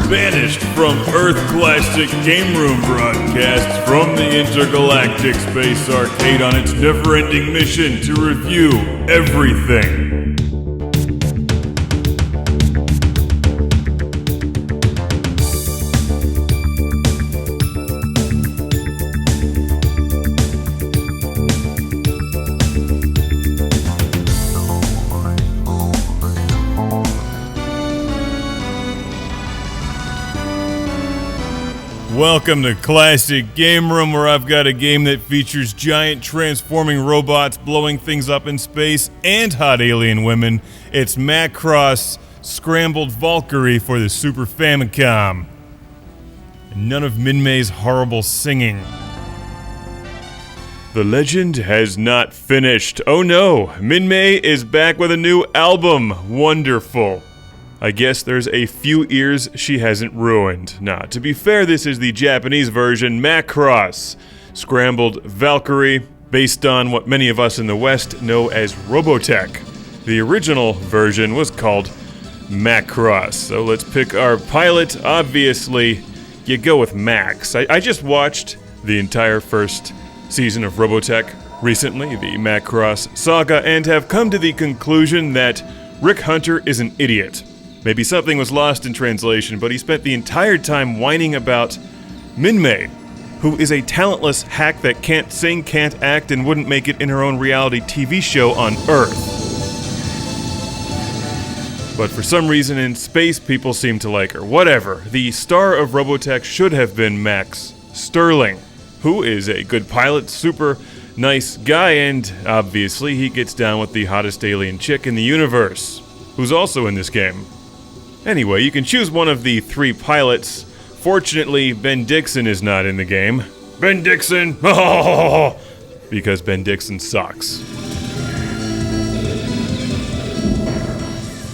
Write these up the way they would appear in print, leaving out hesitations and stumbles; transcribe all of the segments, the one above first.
banished from Earth Classic Game Room broadcasts from the Intergalactic Space Arcade on its never-ending mission to review everything. Welcome to Classic Game Room, where I've got a game that features giant transforming robots blowing things up in space and hot alien women. It's Macross Scrambled Valkyrie for the Super Famicom. And none of Minmay's horrible singing. The legend has not finished. Oh no, Minmay is back with a new album. Wonderful. I guess there's a few ears she hasn't ruined. Now, to be fair, this is the Japanese version, Macross Scrambled Valkyrie, based on what many of us in the West know as Robotech. The original version was called Macross. So let's pick our pilot. Obviously, you go with Max. I just watched the entire first season of Robotech recently, the Macross saga, and have come to the conclusion that Rick Hunter is an idiot. Maybe something was lost in translation, but he spent the entire time whining about Minmay, who is a talentless hack that can't sing, can't act, and wouldn't make it in her own reality TV show on Earth. But for some reason in space, people seem to like her. Whatever. The star of Robotech should have been Max Sterling, who is a good pilot, super nice guy, and obviously he gets down with the hottest alien chick in the universe, who's also in this game. Anyway, you can choose one of the three pilots. Fortunately, Ben Dixon is not in the game. Ben Dixon! Because Ben Dixon sucks.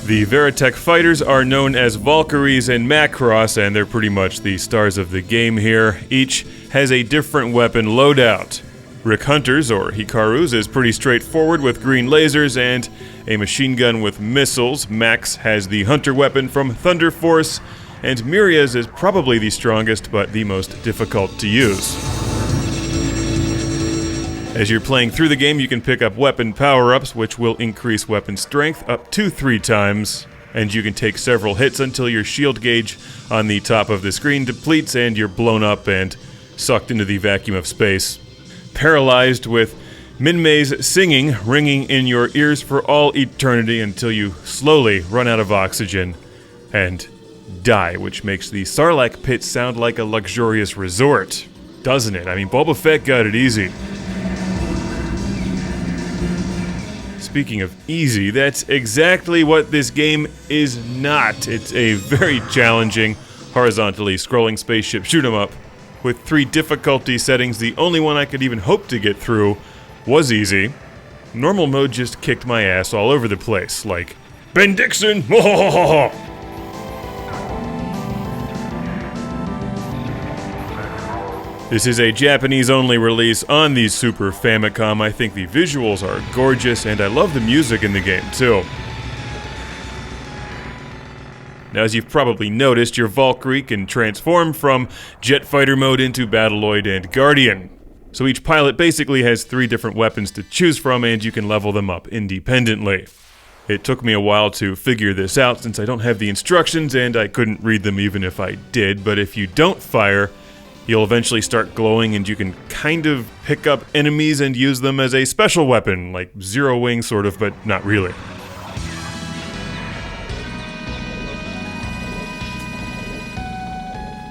The Veritech Fighters are known as Valkyries and Macross, and they're pretty much the stars of the game here. Each has a different weapon loadout. Rick Hunter's, or Hikaru's, is pretty straightforward with green lasers and a machine gun with missiles. Max has the Hunter weapon from Thunder Force, and Mirya's is probably the strongest but the most difficult to use. As you're playing through the game, you can pick up weapon power-ups, which will increase weapon strength up to 3 times, and you can take several hits until your shield gauge on the top of the screen depletes and you're blown up and sucked into the vacuum of space. Paralyzed with Minmay's singing ringing in your ears for all eternity until you slowly run out of oxygen and die, which makes the Sarlacc pit sound like a luxurious resort, doesn't it? I mean, Boba Fett got it easy. Speaking of easy, that's exactly what this game is not. It's a very challenging, horizontally scrolling spaceship shoot-'em-up. With 3 difficulty settings, the only one I could even hope to get through was easy. Normal mode just kicked my ass all over the place, like, Ben Dixon! This is a Japanese-only release on the Super Famicom. I think the visuals are gorgeous, and I love the music in the game, too. Now, as you've probably noticed, your Valkyrie can transform from jet fighter mode into Battloid and Guardian. So each pilot basically has 3 different weapons to choose from, and you can level them up independently. It took me a while to figure this out since I don't have the instructions and I couldn't read them even if I did, but if you don't fire, you'll eventually start glowing and you can kind of pick up enemies and use them as a special weapon, like Zero Wing sort of, but not really.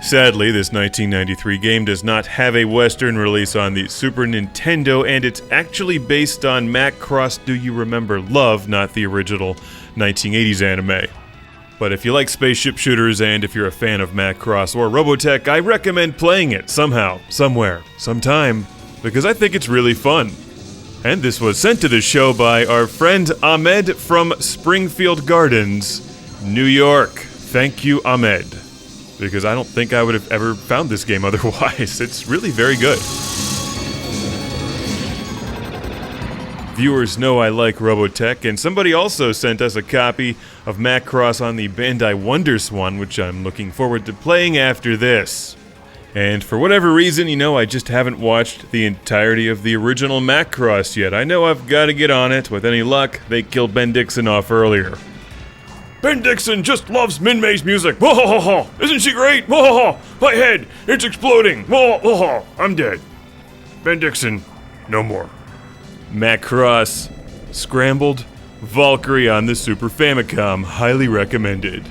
Sadly, this 1993 game does not have a Western release on the Super Nintendo, and it's actually based on Macross Do You Remember Love, not the original 1980s anime. But if you like spaceship shooters and if you're a fan of Macross or Robotech, I recommend playing it somehow, somewhere, sometime, because I think it's really fun. And this was sent to the show by our friend Ahmed from Springfield Gardens, New York. Thank you, Ahmed. Because I don't think I would have ever found this game otherwise. It's really very good. Viewers know I like Robotech, and somebody also sent us a copy of Macross on the Bandai WonderSwan, which I'm looking forward to playing after this. And for whatever reason, I just haven't watched the entirety of the original Macross yet. I know I've got to get on it. With any luck, they killed Ben Dixon off earlier. Ben Dixon just loves Min-May's music. Whoa, isn't she great? Whoa, my head, it's exploding. Whoa, I'm dead. Ben Dixon, no more. Macross, Scrambled Valkyrie on the Super Famicom, highly recommended.